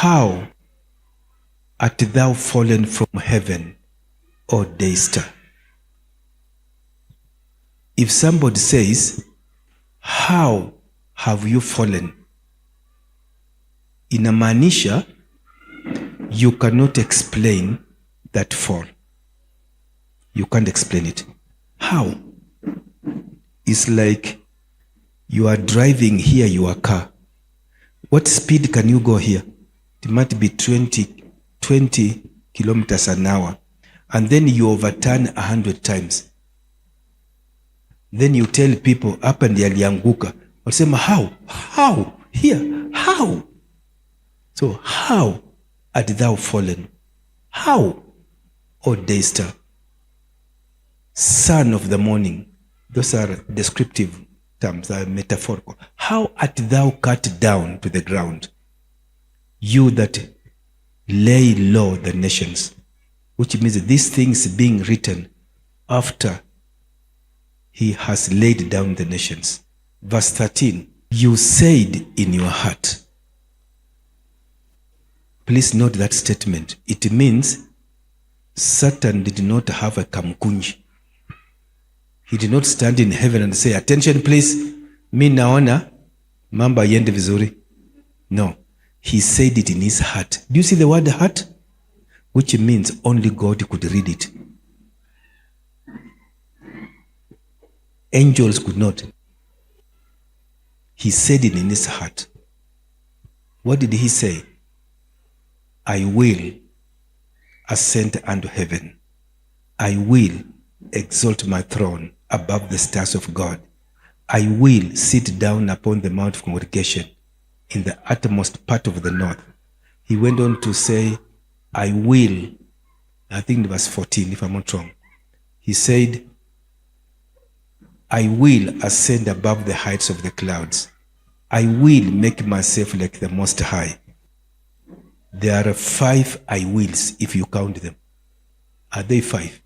how art thou fallen from heaven, O Deister? If somebody says, how have you fallen? Inamaanisha you cannot explain that fall. You can't explain it. How? It's like you are driving here your car. What speed can you go here? It might be 20 kilometers an hour. And then you overturn 100 times. Then you tell people, hapa ndiyo alianguka. Wasema, how? How? Here? How? So, how art thou fallen? How, O Deister, son of the morning? Those are descriptive terms, are metaphorical. How art thou cut down to the ground, you that lay low the nations? Which means these things being written after he has laid down the nations. Verse 13, you said in your heart. Please note that statement. It means Satan did not have a kamkunji. He did not stand in heaven and say, attention please, mi naona mambo yende vizuri. No, he said it in his heart. Do you see the word heart? Which means only God could read it. Angels could not. He said it in his heart. What did he say? I will ascend unto heaven. I will exalt my throne above the stars of God. I will sit down upon the mount of congregation in the uttermost part of the north. He went on to say, I will, I think verse 14, if I'm not wrong. He said, I will ascend above the heights of the clouds. I will make myself like the Most High. There are 5 I wills if you count them. Are they 5?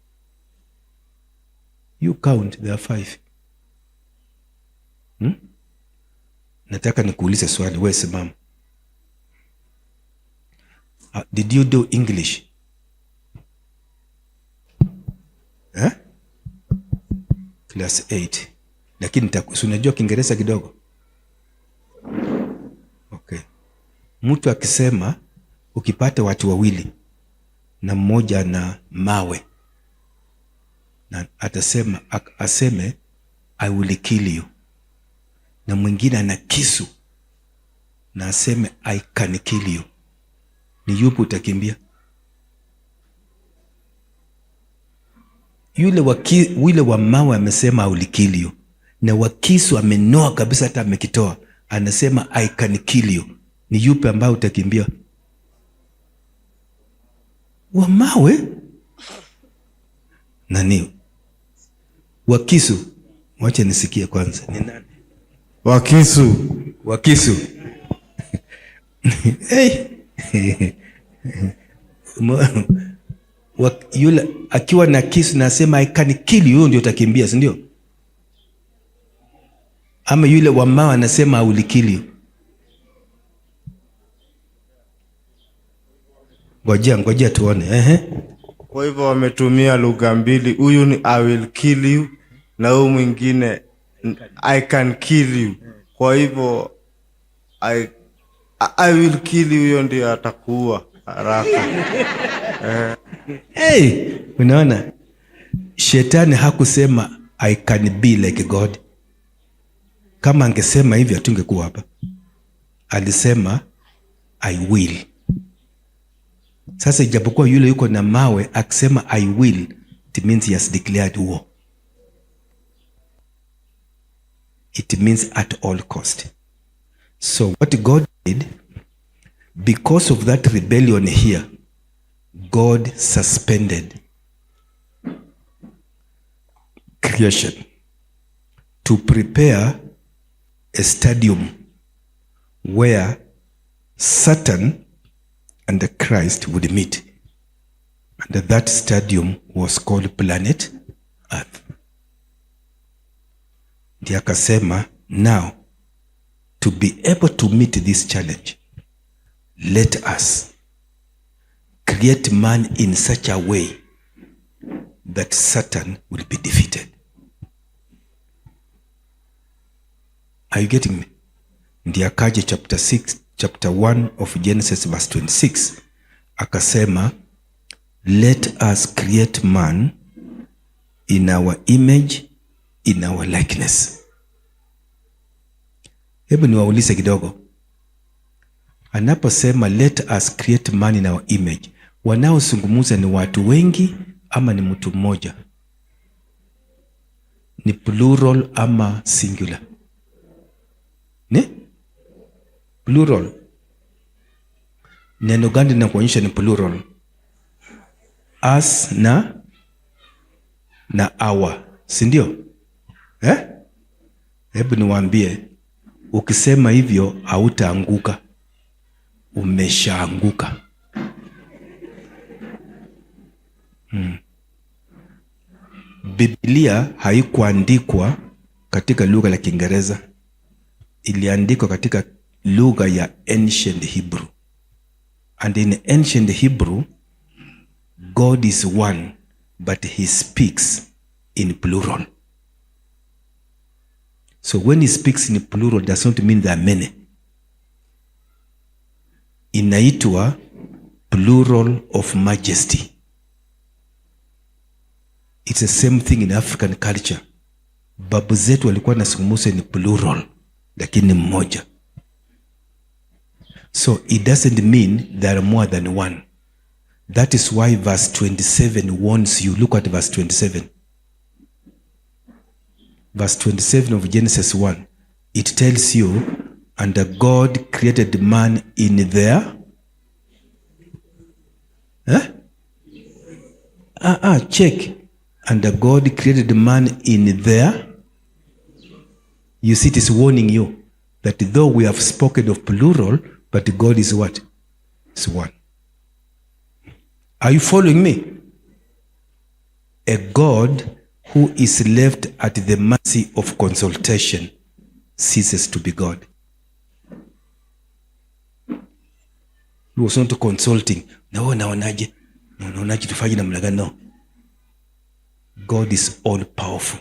You count, there are 5. Nataka nikuulize swali, wewe simama. Did you do English? Class 8. Lakini unajua Kiingereza kidogo? Okay. Mtu akisema ukipata watu wawili na mmoja na mawe na atasema aseme I will kill you, na mwingine ana kisu na aseme I can kill you, ni yupi utakimbia? Yule wa mawe amesema I will kill you, na wa kisu amenoa kabisa, hata amekitoa, anasema I can kill you, ni yupi ambaye utakimbia? Wa mawe? Nani? Wa kisu? Wacha nisikie kwanza. Ni nani? Wa kisu. Wa kisu. Hey. Yule akiwa na kisu na asema I can kill you, ndio utakimbia, si ndio? Ama yule wa mawe anasema I will kill you? Ngojea tuone. Kwa hivyo wametumia lugha mbili. Huyu ni I will kill you na huyu mwingine I can kill you. Kwa hivyo I will kill you, huyo ndio atakuwa haraka. Unaona? Shetani hakusema I can be like God. Kama angesema hivyo hatungekuwa hapa. Alisema I will. Sasa ijapokuwa yule yuko na mawe akisema I will, it means he has declared war. It means at all cost. So what God did, because of that rebellion here, God suspended creation to prepare a stadium where Satan and the Christ would meet. And that stadium was called planet Earth. Ndiye akasema, now to be able to meet this challenge, let us create man in such a way that Satan will be defeated. Are you getting me? Ndiye akaje chapter 1 of Genesis verse 26 akasema, let us create man in our image, in our likeness. Hebu niwaulize kidogo, anaposema let us create man in our image, wanaozungumza ni watu wengi ama ni mtu mmoja? Ni plural ama singular? Ne? Plural. Neno gani linakuonyesha ni plural? Us na our, si ndio? Hebu niwaambie, ukisema hivyo hautaanguka, umeshaanguka. Biblia haikuandikwa katika lugha la Kiingereza, iliandikwa katika lugha ya ancient Hebrew. And in ancient Hebrew, God is one, but he speaks in plural. So when he speaks in plural, does not mean there are many. Inaitwa plural of majesty. It's the same thing in African culture. Babu zetu walikuwa nasungumusa ni plural, lakini mmoja. So it doesn't mean there are more than one. That is why verse 27 warns you. Look at verse 27. Verse 27 of Genesis 1. It tells you, and God created man in their... check. And God created man in their... You see, it is warning you that though we have spoken of plural, but God is what? It's one. Are you following me? A God who is left at the mercy of consultation ceases to be God. He was not consulting. Naonaje tufanye namna gani? No. God is all powerful.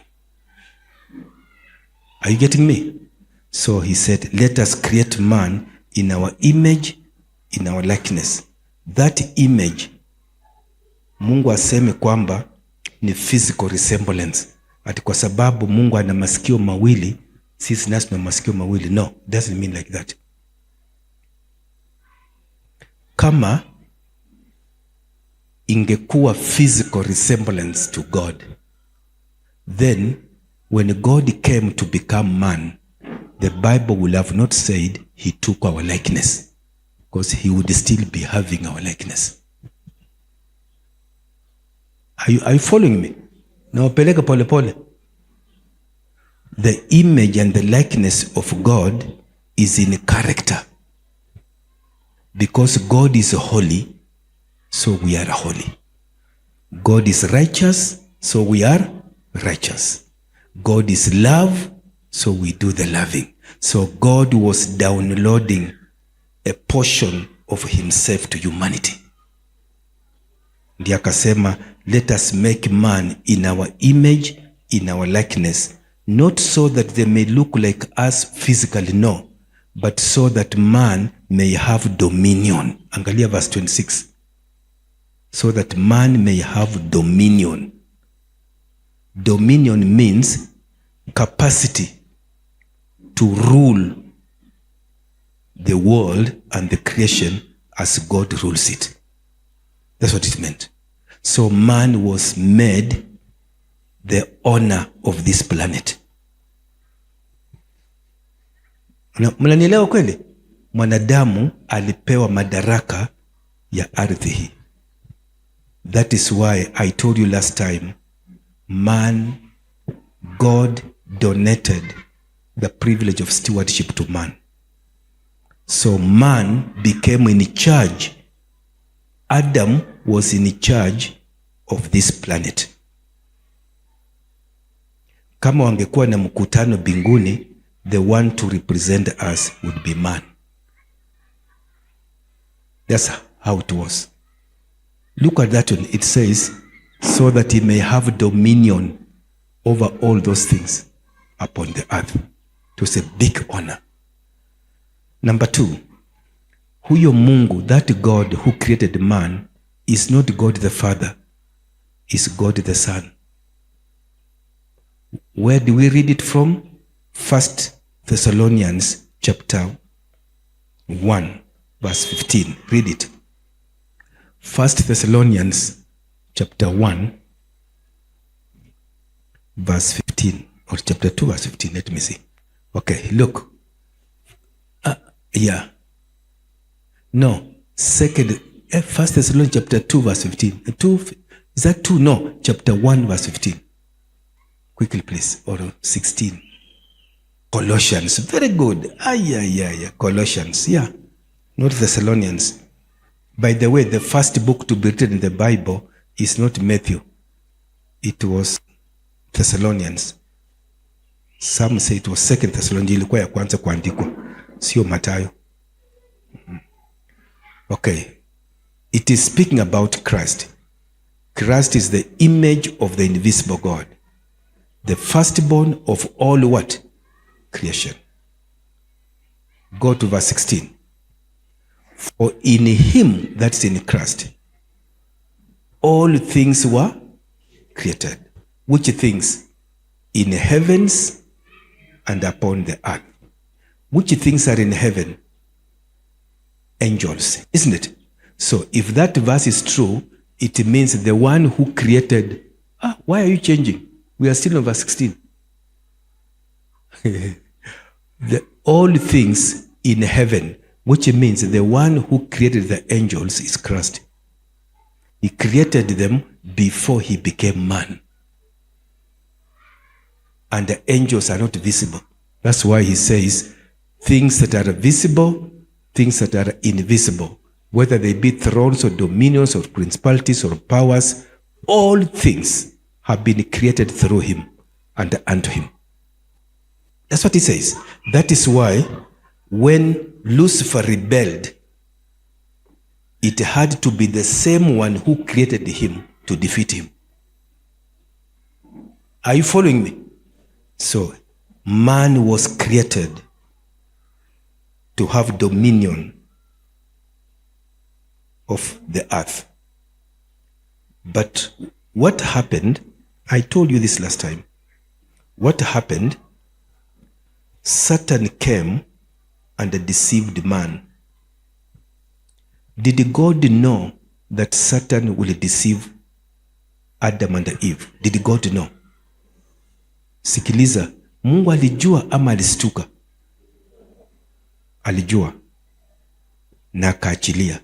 Are you getting me? So he said, let us create man in our image, in our likeness. That image, Mungu aseme kwamba ni physical resemblance. Ati kwa sababu Mungu ana masikio mawili, sisi nasi tuna masikio mawili. No, doesn't mean like that. Kama ingekuwa physical resemblance to God, then when God came to become man, the Bible will have not said he took our likeness, because he would still be having our likeness. Are you following me? Now, peleka pole pole. The image and the likeness of God is in character. Because God is holy, so we are holy. God is righteous, so we are righteous. God is love, so we do the loving. So God was downloading a portion of himself to humanity. Ndiye akasema, let us make man in our image, in our likeness, not so that they may look like us physically, no, but so that man may have dominion. Angalia verse 26. So that man may have dominion. Dominion means capacity to rule the world and the creation as God rules it. That's what it meant. So man was made the owner of this planet. Mnanielewa kweli? Mwanadamu alipewa madaraka ya ardhi hii. That is why I told you last time, God donated the privilege of stewardship to man. So man became in charge. Adam was in charge of this planet. Kama wangekuwa na mkutano binguni, the one to represent us would be man. That's how it was. Look at that one. It says, so that he may have dominion over all those things upon the earth. It was a big honor. Number 2, huyo Mungu, that God who created man, is not God the Father, is God the Son. Where do we read it from? 1 Thessalonians chapter 1, verse 15. Read it. 1 Thessalonians chapter 1, verse 15. Or chapter 2, verse 15. Let me see. Okay, look. Yeah. No. 1 Thessalonians chapter 2, verse 15. Is that 2? No. Chapter 1, verse 15. Quickly, please. Or 16. Colossians. Very good. Colossians. Yeah. Not Thessalonians. By the way, the first book to be written in the Bible is not Matthew. It was Thessalonians. Some say it was 2 Thessalonians. Ilikuwa ya kwanza kuandikwa. Sio Mathayo. Okay. It is speaking about Christ. Christ is the image of the invisible God. The firstborn of all what? Creation. Go to verse 16. For in him, that's in Christ, all things were created. Which things? In heavens and upon the earth. Which things are in heaven? Angels, isn't it? So if that verse is true, it means the one who created... why are you changing? We are still on verse 16. All things in heaven, which means the one who created the angels is Christ. He created them before he became man. And the angels are not visible. That's why he says, things that are visible, things that are invisible, whether they be thrones or dominions or principalities or powers, all things have been created through him and unto him. That's what he says. That is why when Lucifer rebelled, it had to be the same one who created him to defeat him. Are you following me? So, man was created to have dominion of the earth. But what happened, I told you this last time, what happened, Satan came and deceived man. Did God know that Satan will deceive Adam and Eve? Did God know? Sikiliza, Mungu alijua ama alistuka? Alijua na akaachilia.